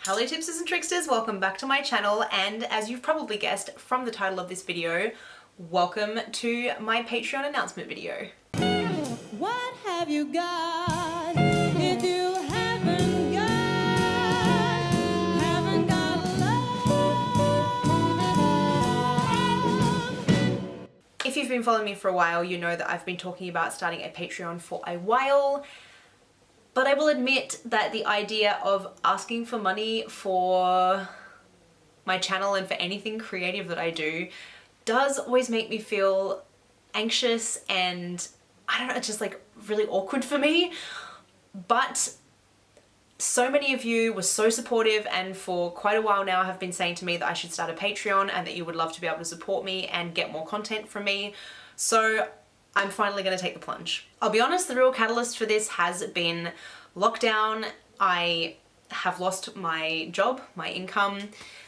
Hello tipsters and tricksters, welcome back to my channel, and as you've probably guessed from the title of this video, welcome to my Patreon announcement video. What have you got if you haven't got love? If you've been following me for a while, you know that I've been talking about starting a Patreon for a while. But I will admit that the idea of asking for money for my channel and for anything creative that I do does always make me feel anxious and, I don't know, it's just like really awkward for me. But so many of you were so supportive and for quite a while now have been saying to me that I should start a Patreon and that you would love to be able to support me and get more content from me. So I'm finally going to take the plunge. I'll be honest, the real catalyst for this has been lockdown. I have lost my job, my income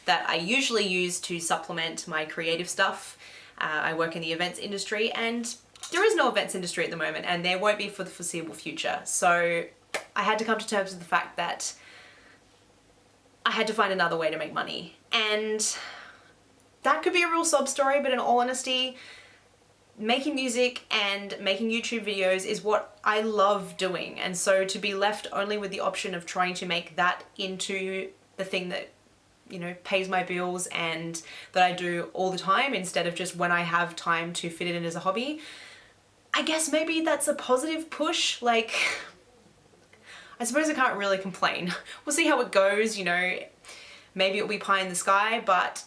that I usually use to supplement my creative stuff. I work in the events industry and there is no events industry at the moment and there won't be for the foreseeable future. So I had to come to terms with the fact that I had to find another way to make money. And that could be a real sob story, but in all honesty, making music and making YouTube videos is what I love doing. And so to be left only with the option of trying to make that into the thing that, you know, pays my bills and that I do all the time instead of just when I have time to fit it in as a hobby, I guess maybe that's a positive push. Like, I suppose I can't really complain. We'll see how it goes, you know, maybe it'll be pie in the sky, but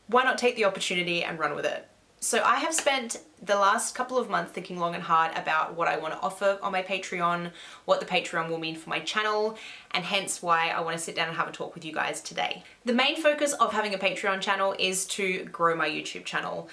why not take the opportunity and run with it? So I have spent the last couple of months thinking long and hard about what I want to offer on my Patreon, what the Patreon will mean for my channel, and hence why I want to sit down and have a talk with you guys today. The main focus of having a Patreon channel is to grow my YouTube channel.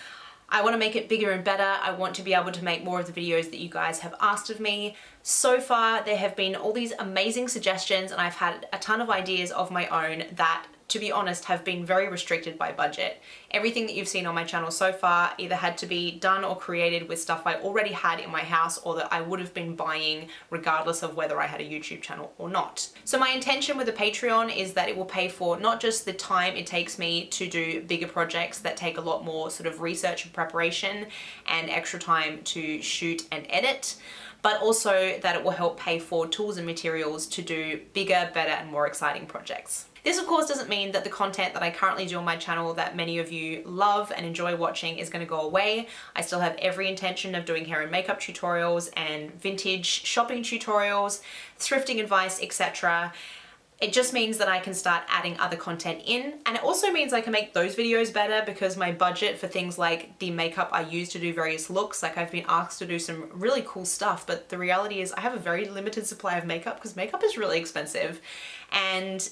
I want to make it bigger and better. I want to be able to make more of the videos that you guys have asked of me. So far, there have been all these amazing suggestions and I've had a ton of ideas of my own that, to be honest, have been very restricted by budget. Everything that you've seen on my channel so far either had to be done or created with stuff I already had in my house or that I would have been buying regardless of whether I had a YouTube channel or not. So my intention with the Patreon is that it will pay for not just the time it takes me to do bigger projects that take a lot more sort of research and preparation and extra time to shoot and edit, but also that it will help pay for tools and materials to do bigger, better, and more exciting projects. This of course doesn't mean that the content that I currently do on my channel that many of you love and enjoy watching is going to go away. I still have every intention of doing hair and makeup tutorials and vintage shopping tutorials, thrifting advice, etc. It just means that I can start adding other content in, and it also means I can make those videos better because my budget for things like the makeup I use to do various looks, like I've been asked to do some really cool stuff, but the reality is I have a very limited supply of makeup because makeup is really expensive. And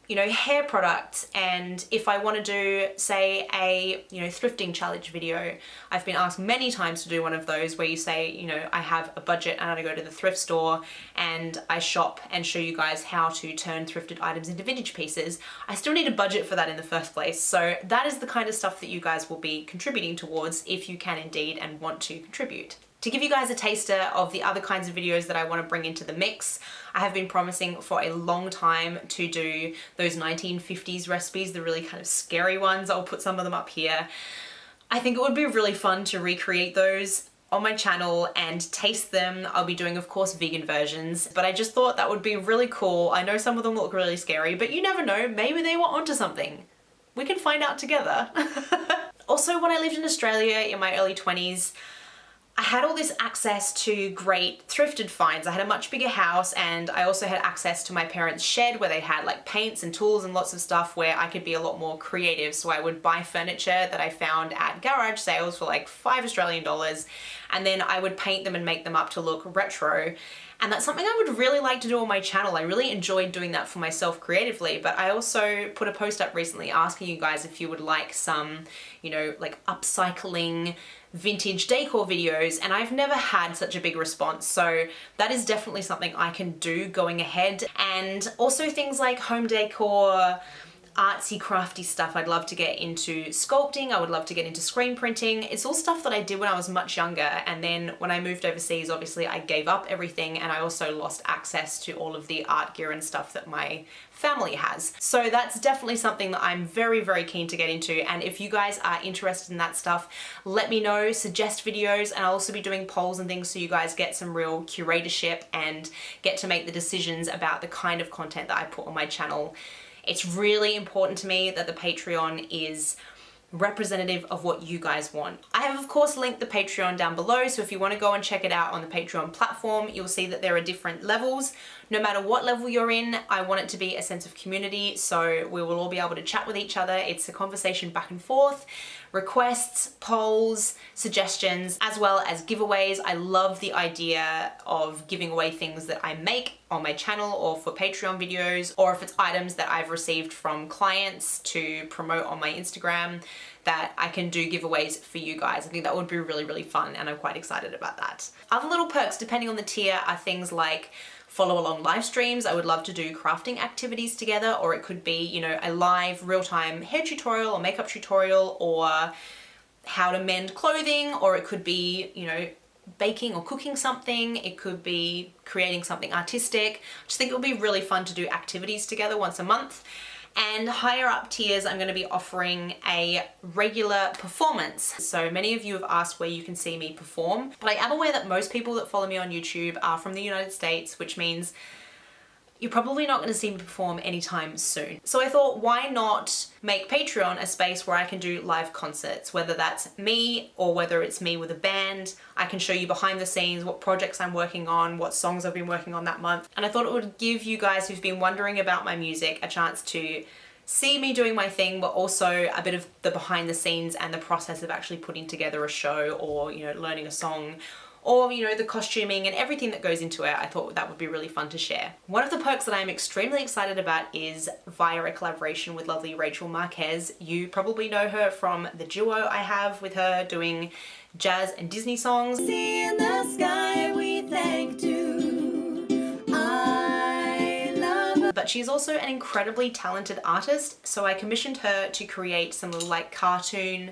you know, hair products, and if I want to do, say, a, you know, thrifting challenge video, I've been asked many times to do one of those where you say, you know, I have a budget and I go to the thrift store and I shop and show you guys how to turn thrifted items into vintage pieces. I still need a budget for that in the first place. So that is the kind of stuff that you guys will be contributing towards if you can indeed and want to contribute. To give you guys a taster of the other kinds of videos that I want to bring into the mix, I have been promising for a long time to do those 1950s recipes, the really kind of scary ones. I'll put some of them up here. I think it would be really fun to recreate those on my channel and taste them. I'll be doing, of course, vegan versions, but I just thought that would be really cool. I know some of them look really scary, but you never know, maybe they were onto something. We can find out together. Also, when I lived in Australia in my early 20s, I had all this access to great thrifted finds. I had a much bigger house and I also had access to my parents' shed where they had like paints and tools and lots of stuff where I could be a lot more creative. So I would buy furniture that I found at garage sales for like $5 Australian and then I would paint them and make them up to look retro. And that's something I would really like to do on my channel. I really enjoyed doing that for myself creatively, but I also put a post up recently asking you guys if you would like some, you know, like upcycling vintage decor videos, and I've never had such a big response. So that is definitely something I can do going ahead. And also things like home decor, artsy crafty stuff. I'd love to get into sculpting. I would love to get into screen printing. It's all stuff that I did when I was much younger, and then when I moved overseas, obviously I gave up everything, and I also lost access to all of the art gear and stuff that my family has. So that's definitely something that I'm very, very keen to get into, and if you guys are interested in that stuff, let me know, suggest videos, and I'll also be doing polls and things so you guys get some real curatorship and get to make the decisions about the kind of content that I put on my channel. It's really important to me that the Patreon is representative of what you guys want. I have of course linked the Patreon down below, so if you want to go and check it out on the Patreon platform, you'll see that there are different levels. No matter what level you're in, I want it to be a sense of community, so we will all be able to chat with each other. It's a conversation back and forth, requests, polls, suggestions, as well as giveaways. I love the idea of giving away things that I make on my channel or for Patreon videos, or if it's items that I've received from clients to promote on my Instagram, that I can do giveaways for you guys. I think that would be really, really fun, and I'm quite excited about that. Other little perks, depending on the tier, are things like follow along live streams. I would love to do crafting activities together, or it could be, you know, a live real-time hair tutorial or makeup tutorial, or how to mend clothing, or it could be, you know, baking or cooking something. It could be creating something artistic. I just think it would be really fun to do activities together once a month. And higher up tiers, I'm going to be offering a regular performance. So many of you have asked where you can see me perform, but I am aware that most people that follow me on YouTube are from the United States, which means you're probably not going to see me perform anytime soon. So I thought, why not make Patreon a space where I can do live concerts, whether that's me or whether it's me with a band. I can show you behind the scenes, what projects I'm working on, what songs I've been working on that month. And I thought it would give you guys who've been wondering about my music a chance to see me doing my thing, but also a bit of the behind the scenes and the process of actually putting together a show, or, you know, learning a song, or, you know, the costuming and everything that goes into it. I thought that would be really fun to share. One of the perks that I'm extremely excited about is via a collaboration with lovely Rachel Marquez. You probably know her from the duo I have with her doing jazz and Disney songs. See in the sky we thank to. I love her. But she's also an incredibly talented artist, so I commissioned her to create some little like cartoon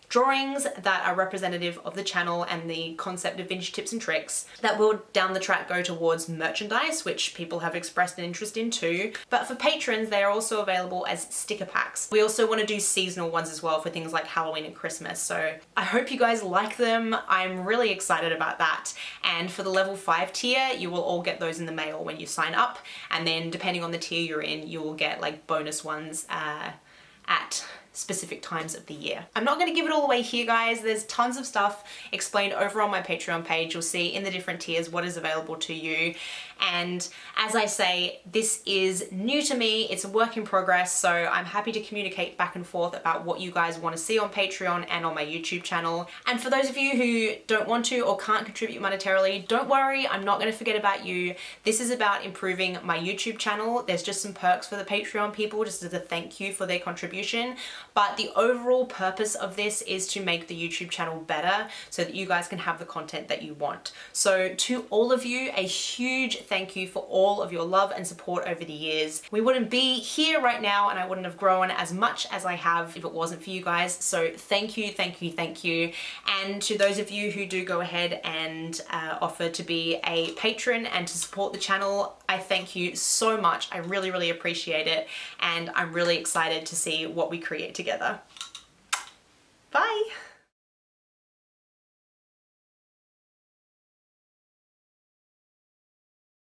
drawings that are representative of the channel and the concept of vintage tips and tricks that will down the track go towards merchandise, which people have expressed an interest in too. But for patrons, they are also available as sticker packs. We also want to do seasonal ones as well for things like Halloween and Christmas. So I hope you guys like them. I'm really excited about that. And for the level 5 tier, you will all get those in the mail when you sign up. And then depending on the tier you're in, you will get like bonus ones at specific times of the year. I'm not going to give it all away here, guys. There's tons of stuff explained over on my Patreon page. You'll see in the different tiers what is available to you. And as I say, this is new to me. It's a work in progress, so I'm happy to communicate back and forth about what you guys want to see on Patreon and on my YouTube channel. And for those of you who don't want to or can't contribute monetarily, don't worry, I'm not going to forget about you. This is about improving my YouTube channel. There's just some perks for the Patreon people, just as a thank you for their contribution. But the overall purpose of this is to make the YouTube channel better so that you guys can have the content that you want. So to all of you, a huge thank you for all of your love and support over the years. We wouldn't be here right now, and I wouldn't have grown as much as I have if it wasn't for you guys. So thank you, thank you, thank you. And to those of you who do go ahead and offer to be a patron and to support the channel, I thank you so much. I really, really appreciate it. And I'm really excited to see what we create together. Bye.